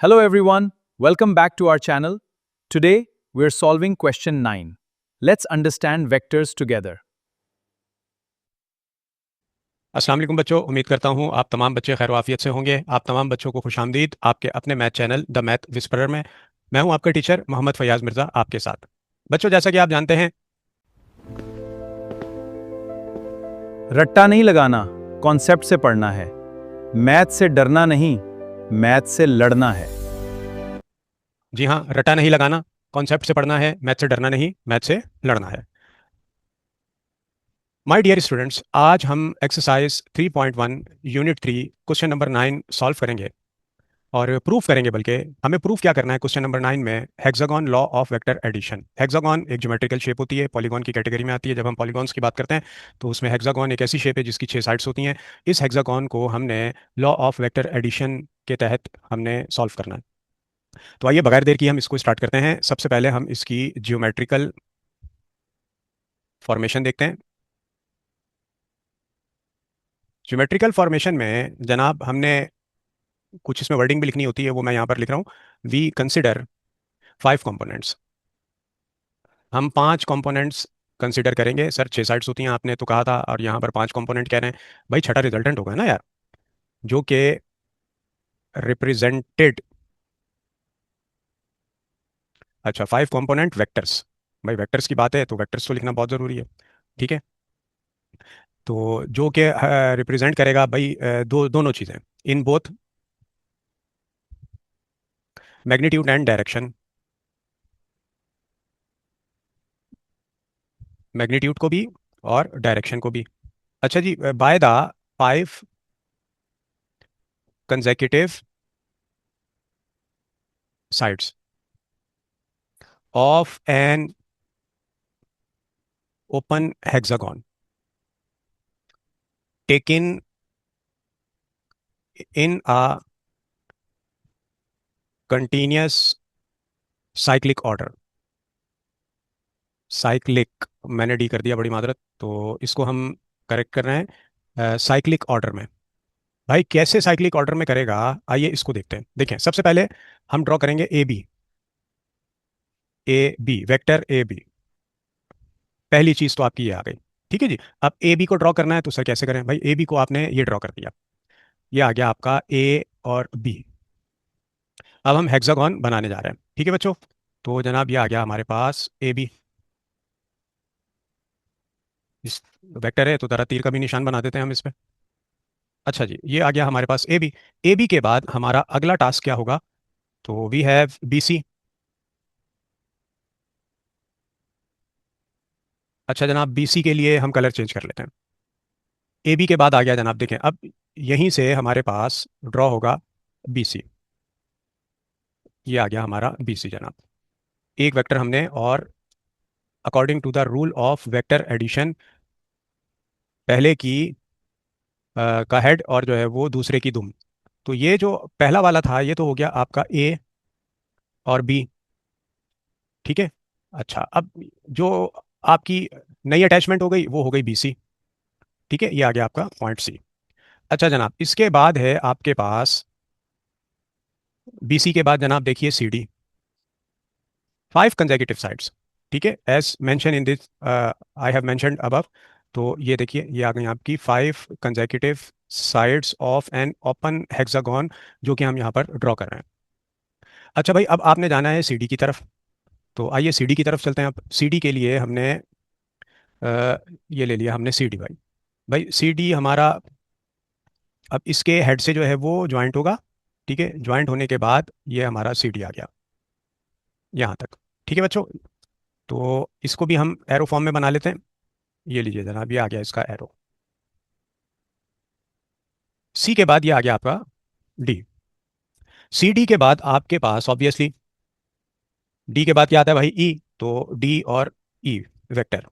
Hello everyone, welcome back to our channel. Today, we're solving question 9. Let's understand vectors together. अस्सलाम वालेकुम बच्चों, उम्मीद करता हूँ आप तमाम बच्चे खैर आफियत से होंगे। आप तमाम बच्चों को खुशामदीद आपके अपने math channel the math whisperer में। मैं हूँ आपका टीचर मोहम्मद फयाज मिर्ज़ा आपके साथ। बच्चों, जैसा कि आप जानते हैं, रट्टा नहीं लगाना, कॉन्सेप्ट से पढ़ना है। मैथ से डरना नहीं, मैथ से लड़ना है। जी हाँ, रटा नहीं लगाना, कॉन्सेप्ट से पढ़ना है, मैथ से डरना नहीं, मैथ से लड़ना है। माय डियर स्टूडेंट्स, आज हम exercise 3.1 unit 3 question number 9 solve करेंगे और प्रूफ करेंगे। बल्कि हमें प्रूफ क्या करना है क्वेश्चन नंबर 9 में, hexagon law of vector addition. Hexagon एक ज्योमेट्रिकल शेप होती है, पॉलीगॉन की कैटेगरी में आती है। जब हम पॉलीगॉन्स की बात करते हैं तो उसमें हेक्सागोन एक ऐसी शेप है जिसकी 6 साइड्स होती हैं। इस हेक्सागोन को हमने लॉ ऑफ वेक्टर एडिशन के तहत हमने सॉल्व करना है। तो आइए बगैर देर किए हम इसको स्टार्ट करते हैं। सबसे पहले हम इसकी ज्योमेट्रिकल फॉर्मेशन देखते हैं। ज्योमेट्रिकल फॉर्मेशन में जनाब हमने कुछ इसमें वर्डिंग भी लिखनी होती है, वो मैं यहाँ पर लिख रहा हूँ। We consider 5 components. हम 5 कंपोनेंट्स कंसिडर करेंगे। सर 6 साइड्स होती हैं आपने तो कहा था, और यहाँ पर 5 कंपोनेंट कह रहे हैं। भाई छठा रिजल्टेंट होगा ना यार, जो कि रिप्रेजेंटेड। अच्छा, 5 कंपोनेंट वेक्टर्स। भाई वेक्टर्स की बात है तो वेक्टर्स तो लिखना बहुत ज़रूरी है। ठीक है, तो जो कि रिप्रेजेंट करेगा भाई दोनों चीज़ें in both magnitude and direction. Magnitude को भी और डायरेक्शन को भी। अच्छा जी, by the 5 consecutive sides of an open hexagon taken in a continuous cyclic order। Cyclic, मैंने डी कर दिया, बड़ी मादरत। तो इसको हम करेक्ट कर रहे हैं साइक्लिक ऑर्डर में। भाई कैसे साइक्लिक ऑर्डर में करेगा, आइए इसको देखते हैं। देखें, सबसे पहले हम ड्रॉ करेंगे A B vector A B. पहली चीज तो आपकी ये आ गई। ठीक है जी। अब ए बी को ड्रॉ करना है तो सर कैसे करें? भाई ए बी को आपने ये ड्रॉ कर दिया, ये आ गया आपका ए और बी। अब हम हेक्सागोन बनाने जा रहे हैं। ठीक है बच्चों, तो जनाब ये आ गया हमारे पास ए बी। इस वेक्टर है तो जरा तीर का भी निशान बना देते हैं हम इस पे। अच्छा जी, ये आ गया हमारे पास ए बी। ए बी के बाद हमारा अगला टास्क क्या होगा? तो वी हैव बी सी। अच्छा जनाब, बी सी के लिए हम कलर चेंज कर लेते हैं। ए बी के बाद आ गया जनाब, देखें अब यहीं से हमारे पास ड्रॉ होगा बी सी। ये आ गया हमारा बी सी जनाब। एक वेक्टर हमने, और according to the rule of vector addition, पहले की का हेड और जो है वो दूसरे की दुम। तो ये जो पहला वाला था ये तो हो गया आपका ए और बी। ठीक है। अच्छा, अब जो आपकी नई अटैचमेंट हो गई वो हो गई बी सी। ठीक है, ये आ गया आपका पॉइंट सी। अच्छा जनाब, इसके बाद है आपके पास बी सी के बाद जनाब देखिए सी डी। 5 consecutive sides. ठीक है, as mention in this I have mentioned above. तो ये देखिए, ये आ गई आपकी 5 consecutive sides of an open hexagon, जो कि हम यहाँ पर ड्रॉ कर रहे हैं। अच्छा भाई, अब आपने जाना है सी डी की तरफ। तो आइए सी डी की तरफ चलते हैं। अब सी डी के लिए हमने ये ले लिया हमने सी डी। भाई भाई सी डी हमारा अब इसके हेड से जो है वो ज्वाइंट होगा। ठीक है, ज्वाइंट होने के बाद ये हमारा सी डी आ गया यहाँ तक। ठीक है बच्चों, तो इसको भी हम एरो फॉर्म में बना लेते हैं। ये लीजिए जनाब, ये आ गया इसका एरो। सी के बाद ये आ गया आपका डी। सी डी के बाद आपके पास ऑब्वियसली डी के बाद क्या आता है भाई? ई। तो डी और ई वेक्टर।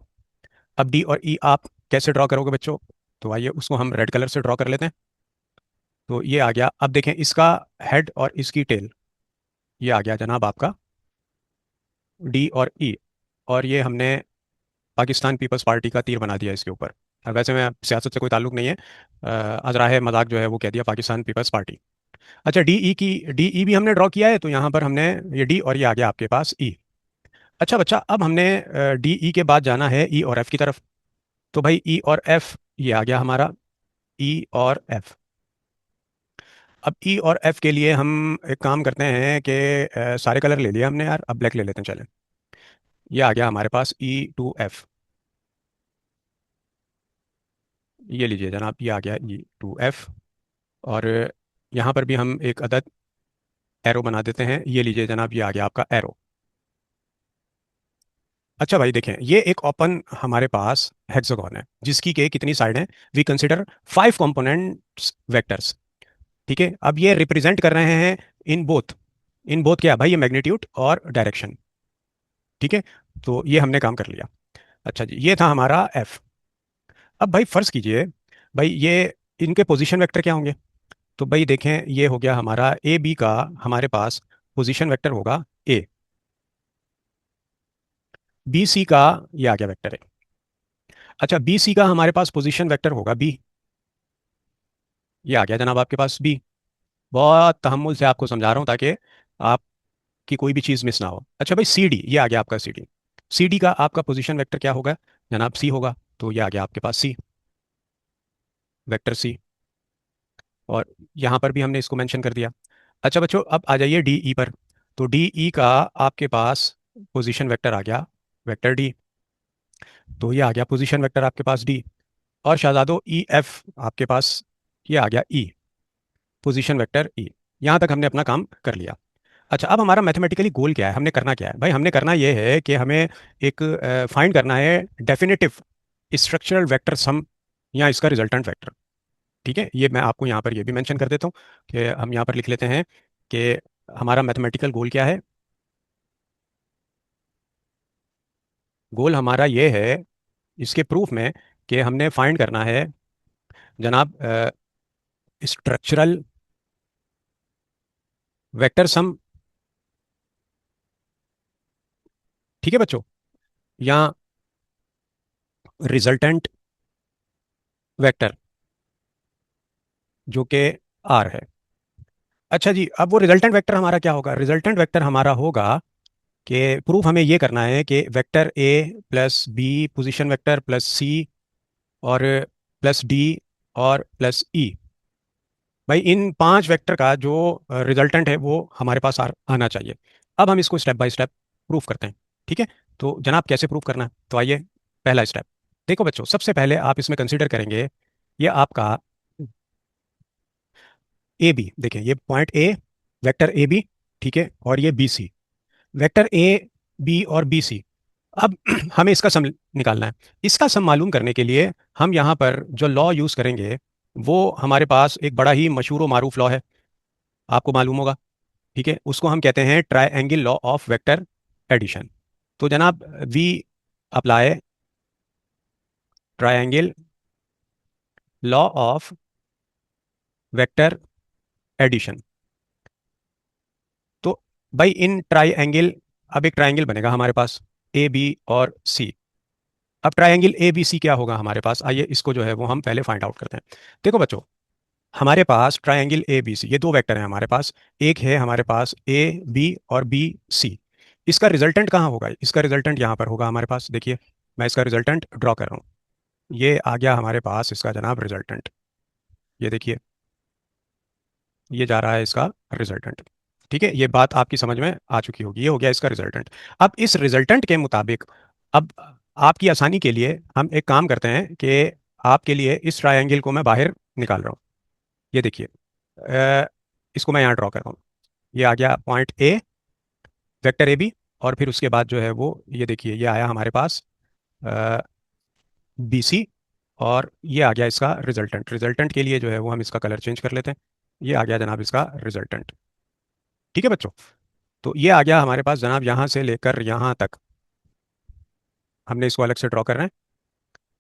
अब डी और ई आप कैसे ड्रॉ करोगे बच्चों? तो आइए उसको हम रेड कलर से ड्रॉ कर लेते हैं। तो ये आ गया। अब देखें इसका हेड और इसकी टेल, ये आ गया जनाब आपका डी और ई। और ये हमने पाकिस्तान पीपल्स पार्टी का तीर बना दिया इसके ऊपर। अब वैसे मैं सियासत से कोई ताल्लुक नहीं है, अजराह मजाक जो है वो कह दिया पाकिस्तान पीपल्स पार्टी। अच्छा, डी ई भी हमने ड्रॉ किया है, तो यहाँ पर हमने ये डी और ये आ गया आपके पास ई। अच्छा बच्चा, अब हमने डी ई के बाद जाना है ई और एफ की तरफ। तो भाई ई और एफ ये आ गया हमारा, ई और एफ। अब ई और एफ के लिए हम एक काम करते हैं कि सारे कलर ले लिए हमने यार, अब ब्लैक ले लेते हैं चलें। ये आ गया हमारे पास ई टू एफ। ये लीजिए जनाब, ये आ गया ई टू एफ। और यहाँ पर भी हम एक अदद एरो बना देते हैं। ये लीजिए जनाब, ये आ गया आपका एरो। अच्छा भाई देखें, ये एक ओपन हमारे पास हेक्सागोन है जिसकी के कितनी साइड हैं, वी कंसिडर 5 कंपोनेंट्स वेक्टर्स। ठीक है, अब ये रिप्रेजेंट कर रहे हैं इन बोथ क्या भाई, ये मैग्नीट्यूड और डायरेक्शन। ठीक है, तो ये हमने काम कर लिया। अच्छा जी, ये था हमारा एफ। अब भाई फर्ज कीजिए, भाई ये इनके पोजीशन वेक्टर क्या होंगे। तो भाई देखें, ये हो गया हमारा ए बी का, हमारे पास पोजीशन वेक्टर होगा ए। बी सी का ये आ गया वेक्टर है। अच्छा, बी सी का हमारे पास पोजीशन वेक्टर होगा बी। ये आ गया जनाब आपके पास बी। बहुत तहम्मुल से आपको समझा रहा हूँ ताकि आपकी कोई भी चीज़ मिस ना हो। अच्छा भाई, सी डी, ये आ गया आपका सी डी। सी डी का आपका पोजीशन वेक्टर क्या होगा जनाब, सी होगा। तो ये आ गया आपके पास सी, वेक्टर सी। और यहाँ पर भी हमने इसको मेंशन कर दिया। अच्छा बच्चों, अब आ जाइए डी ई पर। तो डी ई का आपके पास पोजीशन वेक्टर आ गया, वेक्टर डी। तो ये आ गया पोजीशन वेक्टर आपके पास डी। और शहजादो ई एफ आपके पास ये आ गया ई, पोजीशन वेक्टर ई। यहाँ तक हमने अपना काम कर लिया। अच्छा, अब हमारा मैथमेटिकली गोल क्या है, हमने करना क्या है भाई, हमने करना ये है कि हमें एक फाइंड करना है डेफिनेटिव स्ट्रक्चरल वेक्टर सम, या इसका रिजल्टेंट वेक्टर। ठीक है, ये मैं आपको यहाँ पर ये भी मेंशन कर देता हूँ कि हम यहाँ पर लिख लेते हैं कि हमारा मैथमेटिकल गोल क्या है। गोल हमारा ये है इसके प्रूफ में कि हमने फाइंड करना है जनाब स्ट्रक्चरल वेक्टर सम। ठीक है बच्चों, या रिजल्टेंट वेक्टर जो कि आर है। अच्छा जी, अब वो रिजल्टेंट वेक्टर हमारा क्या होगा, रिजल्टेंट वेक्टर हमारा होगा कि प्रूफ हमें ये करना है कि vector A plus B position vector plus C और प्लस डी और प्लस ई, भाई इन 5 वेक्टर का जो रिजल्टेंट है वो हमारे पास आना चाहिए। अब हम इसको स्टेप बाय स्टेप प्रूफ करते हैं। ठीक है, तो जनाब कैसे प्रूफ करना है, तो आइए पहला स्टेप। देखो बच्चों, सबसे पहले आप इसमें कंसीडर करेंगे ये आपका ए बी। देखें, ये point A, vector A B, ठीक है, और ये B C, vector A B और बी सी। अब हमें इसका सम निकालना है। इसका सम मालूम करने के लिए हम यहाँ पर जो लॉ यूज़ करेंगे वो हमारे पास एक बड़ा ही मशहूर व मारूफ लॉ है, आपको मालूम होगा। ठीक है, उसको हम कहते हैं triangle law of vector addition. तो जनाब, we apply triangle law of vector addition. तो भाई इन ट्रायंगल, अब एक ट्रायंगल बनेगा हमारे पास ए बी और सी। अब ट्रायंगल ए बी सी क्या होगा हमारे पास, आइए इसको जो है वो हम पहले फाइंड आउट करते हैं। देखो बच्चों, हमारे पास ट्रायंगल ए बी सी, ये 2 वेक्टर हैं हमारे पास। एक है हमारे पास ए बी और बी सी। इसका रिजल्टेंट कहाँ होगा, इसका रिजल्टेंट यहाँ पर होगा हमारे पास। देखिए, मैं इसका रिजल्टेंट ड्रॉ कर रहा हूँ। ये आ गया हमारे पास इसका जनाब रिजल्टेंट। ये देखिए, ये जा रहा है इसका रिजल्टेंट। ठीक है, ये बात आपकी समझ में आ चुकी होगी, ये हो गया इसका रिजल्टेंट। अब इस रिजल्टेंट के मुताबिक, अब आपकी आसानी के लिए हम एक काम करते हैं कि आपके लिए इस ट्रायंगल को मैं बाहर निकाल रहा हूँ। ये देखिए, इसको मैं यहाँ ड्रॉ कर रहा हूँ। ये आ गया point A, vector A B, और फिर उसके बाद जो है वो ये देखिए, ये आया हमारे पास बी सी, और ये आ गया इसका रिजल्टेंट। रिजल्टेंट के लिए जो है वो हम इसका कलर चेंज कर लेते हैं। ये आ गया जनाब इसका रिजल्टेंट। ठीक है बच्चों, तो ये आ गया हमारे पास जनाब, यहाँ से लेकर यहाँ तक हमने इसको अलग से ड्रॉ कर रहे हैं,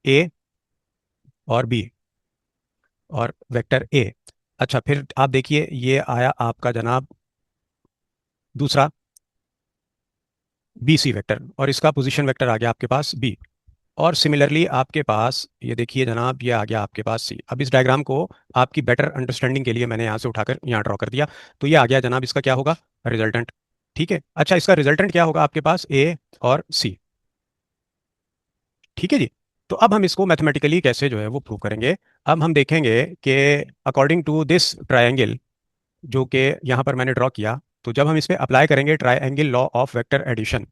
ए और बी और वेक्टर ए। अच्छा, फिर आप देखिए, ये आया आपका जनाब दूसरा बी सी वेक्टर, और इसका पोजीशन वेक्टर आ गया आपके पास बी। और सिमिलरली आपके पास ये देखिए जनाब, ये आ गया आपके पास सी। अब इस डायग्राम को आपकी बेटर अंडरस्टैंडिंग के लिए मैंने यहाँ से उठाकर यहाँ ड्रॉ कर दिया। तो ये आ गया जनाब, इसका क्या होगा, रिजल्टेंट। ठीक है, अच्छा इसका रिजल्टेंट क्या होगा आपके पास, ए और सी। ठीक है जी। तो अब हम इसको मैथमेटिकली कैसे जो है वो प्रूव करेंगे। अब हम देखेंगे कि अकॉर्डिंग टू दिस ट्रायंगल जो कि यहाँ पर मैंने ड्रॉ किया, तो जब हम इस पे अप्लाई करेंगे triangle law of vector addition,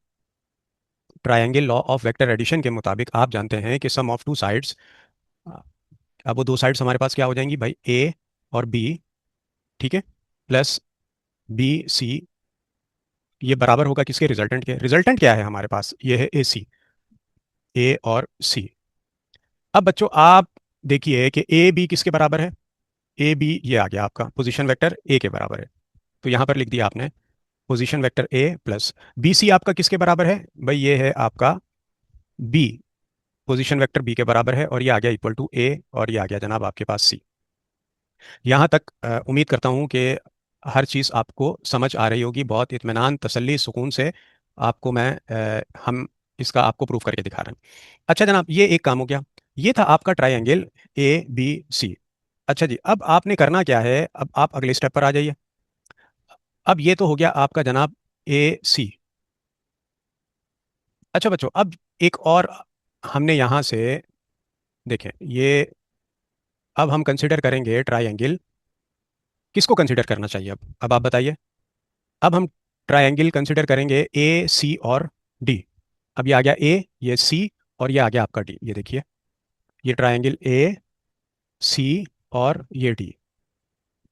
triangle law of vector addition के मुताबिक आप जानते हैं कि सम ऑफ टू साइड्स, अब वो दो साइड्स हमारे पास क्या हो जाएंगी भाई, ए और बी। ठीक है, प्लस बी सी, ये बराबर होगा किसके, रिजल्टेंट के। रिजल्टेंट क्या है हमारे पास, ये है ए सी, ए और सी। अब बच्चों आप देखिए कि ए बी किसके बराबर है, ए बी ये आ गया आपका पोजीशन वेक्टर ए के बराबर है। तो यहाँ पर लिख दिया आपने position vector A plus B C आपका किसके बराबर है भाई, ये है आपका बी, पोजीशन वेक्टर बी के बराबर है, और ये आ गया इक्वल टू ए, और ये आ गया जनाब आपके पास सी। यहाँ तक उम्मीद करता हूँ कि हर चीज़ आपको समझ आ रही होगी, बहुत इत्मीनान तसल्ली सुकून से आपको मैं हम इसका आपको प्रूफ करके दिखा रहे हैं। अच्छा जनाब, ये एक काम हो गया, ये था आपका ट्रायंगल ए बी सी। अच्छा जी, अब आपने करना क्या है, अब आप अगले स्टेप पर आ जाइए। अब ये तो हो गया आपका जनाब ए सी। अच्छा बच्चों, अब एक और हमने यहाँ से देखें, ये अब हम कंसिडर करेंगे ट्रायंगल, किसको कंसिडर करना चाहिए अब आप बताइए। अब हम ट्रायंगल कंसिडर करेंगे ए सी और डी। अब ये आ गया ए, ये सी, और ये आ गया आपका डी। ये देखिए, ये ट्रायंगल ए सी और ये डी।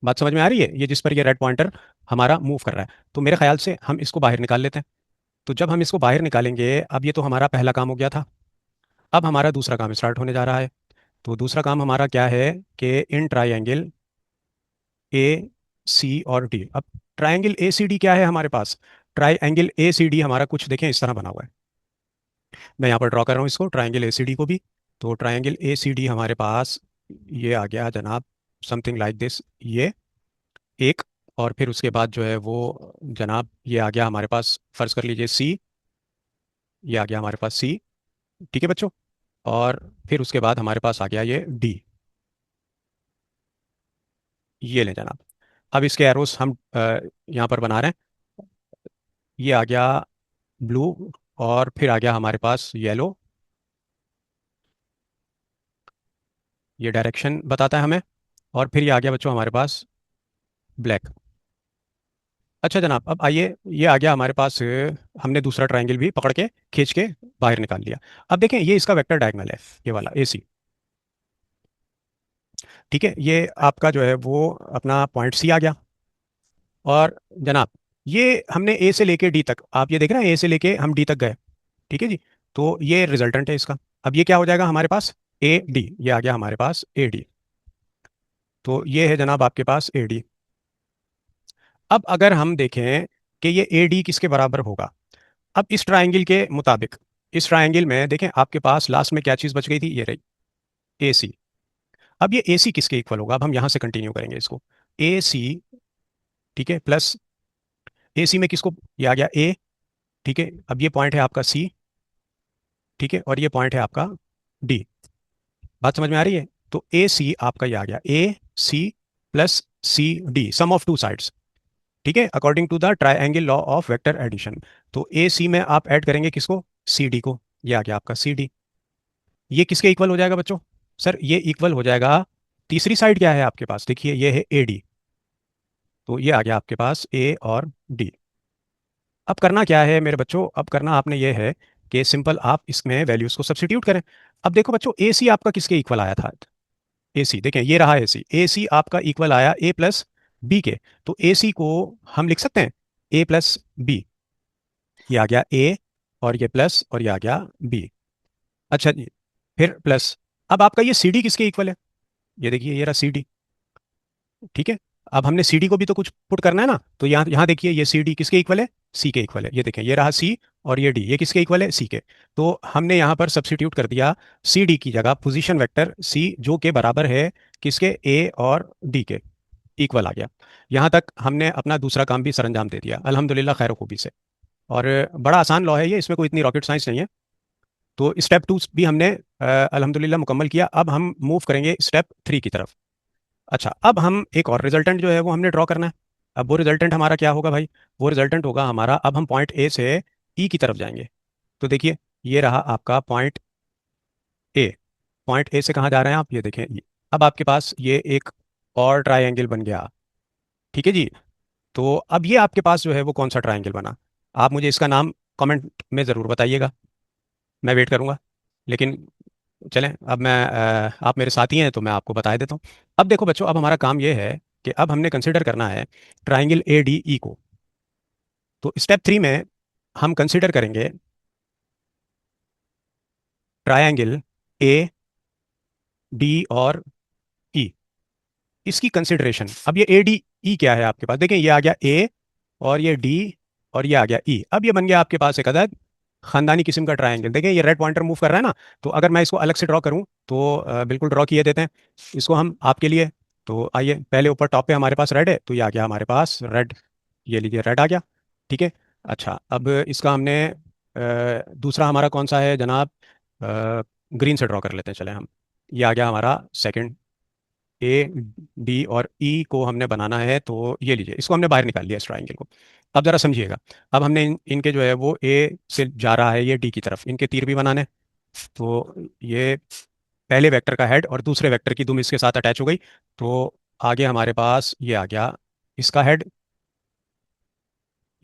बात समझ में आ रही है, ये जिस पर ये रेड पॉइंटर हमारा मूव कर रहा है। तो मेरे ख्याल से हम इसको बाहर निकाल लेते हैं। तो जब हम इसको बाहर निकालेंगे, अब ये तो हमारा पहला काम हो गया था, अब हमारा दूसरा काम स्टार्ट होने जा रहा है। तो दूसरा काम हमारा क्या है कि इन ट्रायंगल ए सी और डी, अब ट्रायंगल ए सी डी क्या है हमारे पास, ट्रायंगल ए सी डी हमारा कुछ देखें इस तरह बना हुआ है। मैं यहाँ पर ड्रॉ कर रहा हूँ इसको, ट्रायंगल ए सी डी को भी। तो ट्रायंगल ए सी डी हमारे पास ये आ गया जनाब, समथिंग लाइक दिस, ये एक, और फिर उसके बाद जो है वो जनाब ये आ गया हमारे पास, फर्ज कर लीजिए सी, ये आ गया हमारे पास सी। ठीक है बच्चों, और फिर उसके बाद हमारे पास आ गया ये डी, ये लें जनाब। अब इसके एरोस हम यहाँ पर बना रहे हैं, ये आ गया ब्लू, और फिर आ गया हमारे पास येलो, ये डायरेक्शन बताता है हमें, और फिर ये आ गया बच्चों हमारे पास ब्लैक। अच्छा जनाब, अब आइए, ये आ गया हमारे पास, हमने दूसरा ट्रायंगल भी पकड़ के खींच के बाहर निकाल लिया। अब देखें, ये इसका वेक्टर डायगोनल है, ये वाला ए सी। ठीक है, ये आपका जो है वो अपना पॉइंट सी आ गया। और जनाब, ये हमने ए से लेके डी तक, आप ये देख रहे हैं, ए से लेके हम डी तक गए। ठीक है जी, तो ये रिजल्टेंट है इसका। अब ये क्या हो जाएगा हमारे पास, ए डी, ये आ गया हमारे पास ए डी। तो ये है जनाब आपके पास ए डी। अब अगर हम देखें कि ये ए डी किसके बराबर होगा, अब इस ट्रायंगल के मुताबिक, इस ट्रायंगल में देखें आपके पास लास्ट में क्या चीज़ बच गई थी, ये रही ए सी। अब ये ए सी किसके इक्वल होगा, अब हम यहाँ से कंटिन्यू करेंगे इसको, ए सी, ठीक है, प्लस ए सी में किसको, ये आ गया ए। ठीक है, अब ये पॉइंट है आपका सी, ठीक है, और ये पॉइंट है आपका डी। बात समझ में आ रही है। तो ए सी आपका ये आ गया A C plus C D, sum of two sides. ठीक है, according to the triangle law of vector addition. तो ए सी में आप ऐड करेंगे किसको, सी डी को, ये आ गया आपका सी डी। ये किसके इक्वल हो जाएगा बच्चों, सर ये इक्वल हो जाएगा, तीसरी साइड क्या है आपके पास, देखिए ये है ए डी। तो ये आ गया आपके पास ए और डी। अब करना क्या है मेरे बच्चों, अब करना आपने ये है कि सिंपल आप इसमें वैल्यूज को सब्स्टिट्यूट करें। अब देखो बच्चों, ए सी आपका किसके इक्वल आया था, ए सी देखें, ये रहा ए सी, ए सी आपका इक्वल आया ए प्लस बी के। तो ए सी को हम लिख सकते हैं ए प्लस बी, ये आ गया ए, और ये प्लस, और ये आ गया बी। अच्छा जी, फिर प्लस, अब आपका ये सी डी किसके इक्वल है, ये देखिए ये रहा सी डी। ठीक है, अब हमने सी डी को भी तो कुछ पुट करना है ना, तो यहाँ यहाँ देखिए ये सी डी किसके इक्वल है, सी के इक्वल है। ये देखें, ये रहा सी, और ये डी, ये किसके इक्वल है, सी के। तो हमने यहाँ पर सब्स्टिट्यूट कर दिया सी डी की जगह पोजीशन वेक्टर सी, जो के बराबर है किसके, ए और डी के इक्वल आ गया। यहाँ तक हमने अपना दूसरा काम भी सरंजाम दे दिया अल्हम्दुलिल्लाह खैर खूबी से। और बड़ा आसान लॉ है ये, इसमें कोई इतनी रॉकेट साइंस नहीं है। तो स्टेप 2 भी हमने अल्हम्दुलिल्लाह मुकम्मल किया। अब हम मूव करेंगे स्टेप 3 की तरफ। अच्छा, अब हम एक और रिजल्टेंट जो है वो हमने ड्रॉ करना है। अब वो रिजल्टेंट हमारा क्या होगा भाई? वो रिजल्टेंट होगा हमारा, अब हम पॉइंट ए से ई की तरफ जाएंगे। तो देखिए, ये रहा आपका पॉइंट ए। पॉइंट ए से कहाँ जा रहे हैं आप, ये देखें अब आपके पास ये एक और ट्राइंगल बन गया। ठीक है जी। तो अब ये आपके पास जो है वो कौन सा ट्राइंगल बना? आप मुझे इसका नाम कमेंट में ज़रूर बताइएगा, मैं वेट करूंगा। लेकिन चलें, अब मैं आप मेरे साथी हैं तो मैं आपको बता देता हूँ। अब देखो बच्चों, अब हमारा काम ये है कि अब हमने कंसिडर करना है ट्राइंगल ए डी ई को। तो स्टेप 3 में हम कंसिडर करेंगे ट्राइंगल ए डी और ई, इसकी कंसिडरेशन। अब ये ए डी ई क्या है आपके पास? देखें, ये आ गया ए और ये डी और ये आ गया ई। अब ये बन गया आपके पास एक अदद खानदानी किस्म का ट्रायंगल। देखें, ये रेड पॉइंटर मूव कर रहा है ना। तो अगर मैं इसको अलग से ड्रॉ करूं तो बिल्कुल ड्रॉ किए देते हैं इसको हम आपके लिए। तो आइए, पहले ऊपर टॉप पे हमारे पास रेड है, तो ये आ गया हमारे पास रेड। ये लीजिए, रेड आ गया। ठीक है। अच्छा, अब इसका हमने दूसरा हमारा कौन सा है जनाब? ग्रीन से ड्रॉ कर लेते हैं, चले हम। ये आ गया हमारा सेकंड। ए डी और ई को हमने बनाना है, तो ये लीजिए, इसको हमने बाहर निकाल लिया इस ट्राइंगल को। अब ज़रा समझिएगा, अब हमने इनके जो है वो ए से जा रहा है ये डी की तरफ, इनके तीर भी बनाने हैं। तो ये पहले वेक्टर का हेड और दूसरे वेक्टर की दुम इसके साथ अटैच हो गई। तो आगे हमारे पास ये आ गया इसका हेड,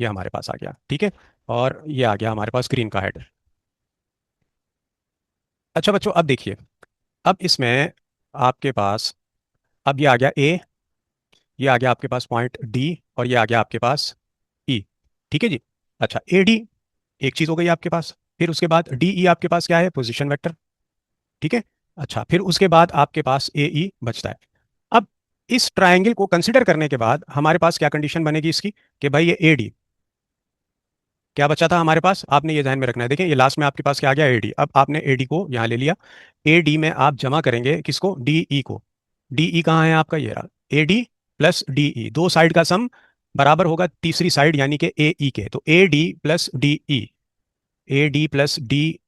ये हमारे पास आ गया। ठीक है। और ये आ गया हमारे पास ग्रीन का हेड। अच्छा बच्चों, अब देखिए, अब इसमें आपके पास, अब ये आ गया ए, ये आ गया आपके पास पॉइंट डी, और ये आ गया आपके पास ई। ठीक है जी। अच्छा, ए डी एक चीज़ हो गई आपके पास। फिर उसके बाद डी ई आपके पास क्या है? Position vector. ठीक है। अच्छा, फिर उसके बाद आपके पास ए ई बचता है। अब इस ट्रायंगल को कंसिडर करने के बाद हमारे पास क्या कंडीशन बनेगी इसकी, कि भाई ये ए डी क्या बचा था हमारे पास, आपने ये ध्यान में रखना है। देखिए, ये लास्ट में आपके पास क्या आ गया? A D. अब आपने ए डी को यहाँ ले लिया। ए डी में आप जमा करेंगे किसको? डी ई को। डी ई कहाँ है आपका? ये रहा A D plus D E, दो साइड का सम बराबर होगा तीसरी साइड यानी कि ए ई के। तो A D plus D E, A D plus D,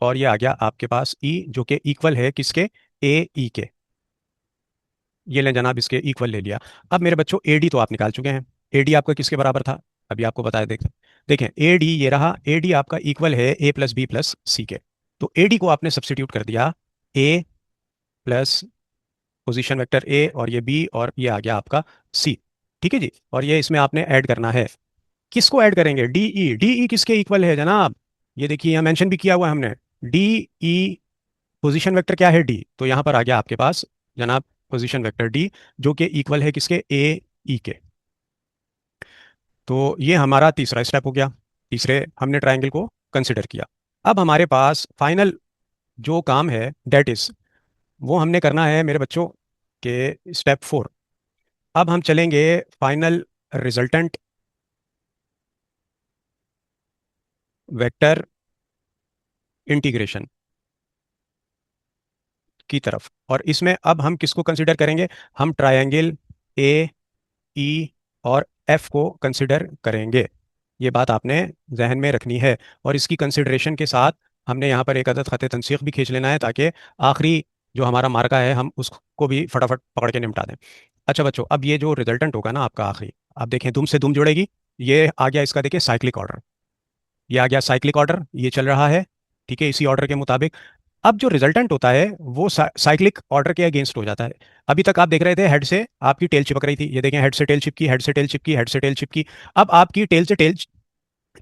और ये आ गया आपके पास ई, जो कि इक्वल है किसके? ए ई के। ये लें जनाब, इसके इक्वल ले लिया। अब मेरे बच्चों, ए डी तो आप निकाल चुके हैं। ए डी आपका किसके बराबर था? अभी आपको बताया, देखें ए डी ये रहा। ए डी आपका इक्वल है ए प्लस बी प्लस सी के। तो ए डी को आपने सब्सटीट्यूट कर दिया ए प्लस पोजीशन वेक्टर ए, और ये बी, और ये आ गया आपका सी। ठीक है जी। और ये इसमें आपने ऐड करना है, किसको ऐड करेंगे? D E. डी ई किसके इक्वल है जनाब? ये देखिए, यहाँ मेंशन भी किया हुआ है हमने। डी ई पोजीशन वेक्टर क्या है? डी। तो यहाँ पर आ गया आपके पास जनाब पोजीशन वेक्टर डी, जो कि इक्वल है किसके? ए ई के। तो ये हमारा तीसरा स्टेप हो गया। तीसरे हमने ट्रायंगल को कंसिडर किया। अब हमारे पास फाइनल जो काम है, डेट इज, वो हमने करना है मेरे बच्चों के स्टेप 4। अब हम चलेंगे फाइनल रिजल्टेंट वेक्टर इंटीग्रेशन की तरफ। और इसमें अब हम किसको कंसिडर करेंगे? हम ट्रायंगल ए ई और एफ को कंसिडर करेंगे। ये बात आपने जहन में रखनी है। और इसकी कंसिडरेशन के साथ हमने यहाँ पर एक अदद ख़त तनसीख भी खींच लेना है, ताकि आखिरी जो हमारा मार्का है हम उसको भी फटाफट पकड़ के निपटा दें। अच्छा बच्चों, अब ये जो रिजल्टेंट होगा ना आपका आखिरी, आप देखें दुम से दुम जुड़ेगी। ये आ गया इसका, देखिए साइक्लिक ऑर्डर, ये आ गया साइक्लिक ऑर्डर, ये चल रहा है। ठीक है, इसी ऑर्डर के मुताबिक अब जो रिजल्टेंट होता है वो साइक्लिक ऑर्डर के अगेंस्ट हो जाता है। अभी तक आप देख रहे थे हेड से आपकी टेल चिपक रही थी, ये देखें, हेड से टेल चिपकी, हेड से टेल चिपकी, हेड से टेल चिपकी। अब आपकी टेल से टेल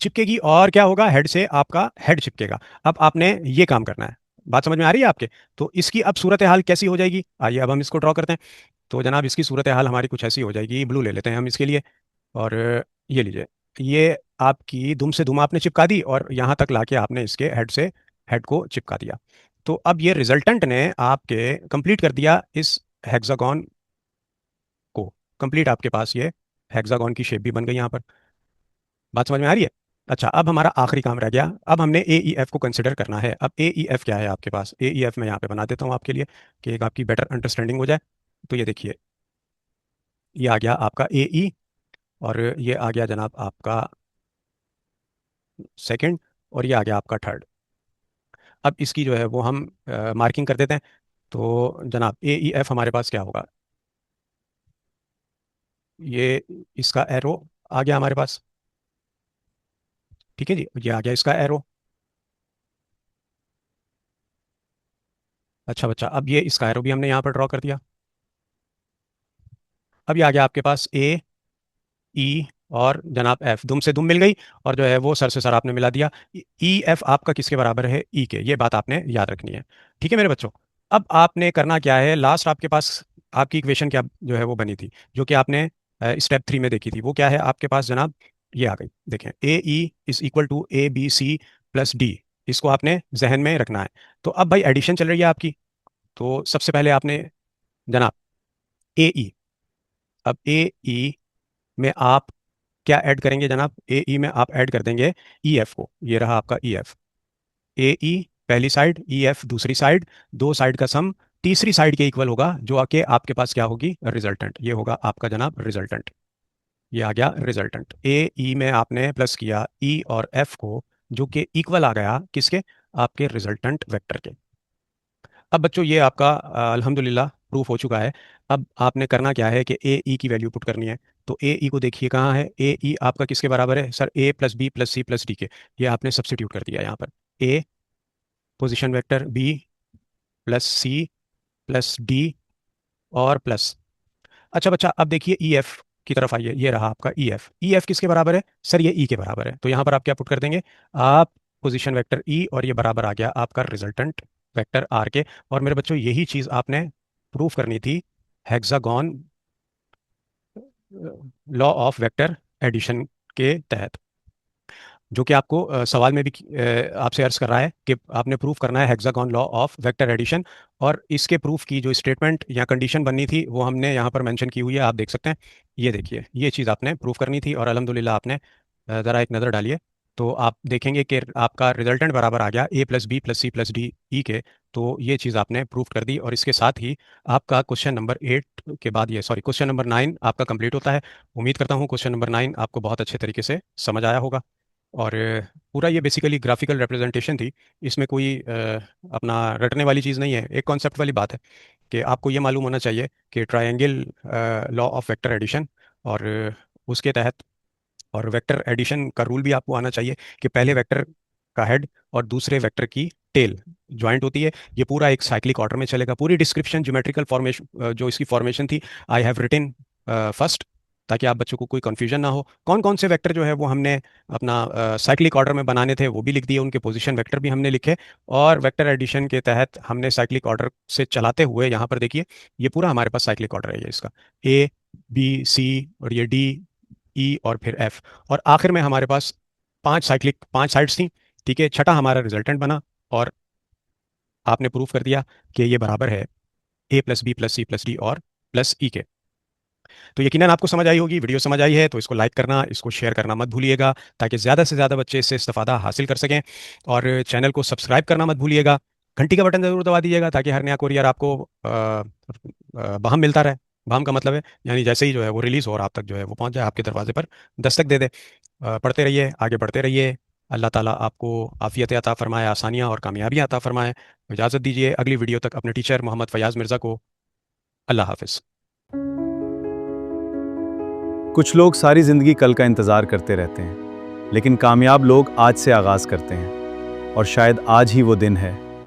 चिपकेगी, और क्या होगा? हेड से आपका हेड चिपकेगा। अब आपने ये काम करना है। बात समझ में आ रही है आपके? तो इसकी अब सूरत हाल कैसी हो जाएगी, आइए अब हम इसको ड्रॉ करते हैं। तो जनाब, इसकी सूरत हाल हमारी कुछ ऐसी हो जाएगी, ब्लू ले लेते हैं हम इसके लिए। और ये लीजिए, ये आपकी दुम से दुम आपने चिपका दी, और यहाँ तक लाके आपने इसके हेड से हेड को चिपका दिया। तो अब ये रिजल्टेंट ने आपके कंप्लीट कर दिया इस हेक्सागोन को। कंप्लीट आपके पास ये हेक्सागोन की शेप भी बन गई यहाँ पर। बात समझ में आ रही है? अच्छा, अब हमारा आखिरी काम रह गया। अब हमने ए ई एफ को कंसिडर करना है। अब ए ई एफ क्या है आपके पास? ए ई एफ मैं यहाँ पे बना देता हूँ आपके लिए, कि एक आपकी बेटर अंडरस्टैंडिंग हो जाए। तो ये देखिए, ये आ गया आपका ए ई, और ये आ गया जनाब आपका सेकंड, और ये आ गया आपका थर्ड। अब इसकी जो है वो हम मार्किंग कर देते हैं। तो जनाब AEF हमारे पास क्या होगा, ये इसका एरो आ गया हमारे पास। ठीक है जी, ये आ गया इसका एरो। अच्छा बच्चा, अब ये इसका एरो भी हमने यहाँ पर ड्रॉ कर दिया। अब ये आ गया आपके पास A E और जनाब F, दुम से दुम मिल गई और जो है वो सर से सर आपने मिला दिया। EF आपका किसके बराबर है, E के, ये बात आपने याद रखनी है। ठीक है मेरे बच्चों। अब आपने करना क्या है, लास्ट आपके पास आपकी इक्वेशन क्या जो है वो बनी थी, जो कि आपने स्टेप 3 में देखी थी, वो क्या है आपके पास जनाब, ये आ गई। देखें AE = ABC + D, इसको आपने जहन में रखना है। तो अब भाई एडिशन चल रही है आपकी, तो सबसे पहले आपने जनाब AE, अब AE में आप क्या ऐड करेंगे जनाब, AE में आप ऐड कर देंगे EF को, ये रहा आपका EF। AE पहली साइड, EF दूसरी साइड, दो साइड का सम तीसरी साइड के इक्वल होगा, जो आके आपके पास क्या होगी, रिजल्टेंट। ये होगा आपका जनाब रिजल्टेंट, ये आ गया रिजल्टेंट। AE में आपने प्लस किया E और F को, जो कि इक्वल आ गया किसके, आपके रिजल्टेंट वेक्टर के। अब बच्चों ये आपका अल्हम्दुलिल्लाह प्रूफ हो चुका है। अब आपने करना क्या है कि AE की वैल्यू पुट करनी है। तो AE को देखिए कहाँ है, AE आपका किसके बराबर है sir, A + B + C + D के। ये आपने सब्स्टिट्यूट कर दिया यहाँ पर, A position vector, B + C + D और प्लस। अच्छा बच्चा, अब देखिए EF की तरफ आइए, ये रहा आपका EF किसके बराबर है सर, ये E के बराबर है। तो यहाँ पर आप क्या पुट कर देंगे, आप पोजीशन वेक्टर E और ये बराबर आ गया आपका रिजल्टेंट वेक्टर R के। और मेरे बच्चों यही चीज़ आपने प्रूफ करनी थी hexagon law of vector addition के तहत, जो कि आपको सवाल में भी आपसे अर्ज कर रहा है कि आपने प्रूफ करना है hexagon law of vector addition. और इसके प्रूफ की जो स्टेटमेंट या कंडीशन बननी थी वो हमने यहाँ पर मेंशन की हुई है, आप देख सकते हैं। ये देखिए, ये चीज़ आपने प्रूफ करनी थी और अल्हम्दुलिल्लाह आपने ज़रा एक नज़र डालिए, तो आप देखेंगे कि आपका रिजल्टेंट बराबर आ गया A + B + C + D E के। तो ये चीज़ आपने प्रूफ कर दी और इसके साथ ही आपका क्वेश्चन नंबर 8 के बाद, ये सॉरी क्वेश्चन नंबर 9 आपका कंप्लीट होता है। उम्मीद करता हूँ क्वेश्चन नंबर 9 आपको बहुत अच्छे तरीके से समझ आया होगा। और पूरा ये बेसिकली ग्राफिकल रिप्रेजेंटेशन थी, इसमें कोई अपना रटने वाली चीज़ नहीं है। एक कॉन्सेप्ट वाली बात है कि आपको ये मालूम होना चाहिए कि triangle law of vector addition और उसके तहत, और वेक्टर एडिशन का रूल भी आपको आना चाहिए कि पहले वेक्टर का हेड और दूसरे वेक्टर की टेल ज्वाइंट होती है। ये पूरा एक साइक्लिक ऑर्डर में चलेगा। पूरी डिस्क्रिप्शन ज्योमेट्रिकल फॉर्मेशन जो इसकी फॉर्मेशन थी, आई हैव रिटन फर्स्ट, ताकि आप बच्चों को कोई कंफ्यूजन ना हो। कौन कौन से वेक्टर जो है वो हमने अपना साइक्लिक ऑर्डर में बनाने थे वो भी लिख दिए, उनके पोजीशन वेक्टर भी हमने लिखे। और वेक्टर एडिशन के तहत हमने साइक्लिक ऑर्डर से चलाते हुए, यहाँ पर देखिए ये पूरा हमारे पास साइक्लिक ऑर्डर है, ये इसका A B C और ये D E और फिर F, और आखिर में हमारे पास पांच साइड्स थी। ठीक है, छठा हमारा रिजल्टेंट बना और आपने प्रूफ कर दिया कि ये बराबर है A + B + C + D और +E के। तो यकीनन आपको समझ आई होगी। वीडियो समझ आई है तो इसको लाइक करना, इसको शेयर करना मत भूलिएगा, ताकि ज़्यादा से ज़्यादा बच्चे इससे इस्तेफादा हासिल कर सकें। और चैनल को सब्सक्राइब करना मत भूलिएगा, घंटी का बटन ज़रूर दबा दीजिएगा, ताकि हर नया कोरियर आपको बहम मिलता रहे। बहम का मतलब है यानी जैसे ही जो है वो रिलीज़ हो और आप तक जो है वो पहुंच जाए, आपके दरवाजे पर दस्तक दे दे। पढ़ते रहिए, आगे बढ़ते रहिए। अल्लाह ताला आपको आफ़ियत अता फ़रमाए, आसानियाँ और कामयाबियाँ अता फ़रमाए। इजाज़त दीजिए अगली वीडियो तक अपने टीचर मोहम्मद फ़याज़ मिर्ज़ा को। अल्लाह हाफ़िज़। कुछ लोग सारी जिंदगी कल का इंतजार करते रहते हैं, लेकिन कामयाब लोग आज से आगाज करते हैं। और शायद आज ही वो दिन है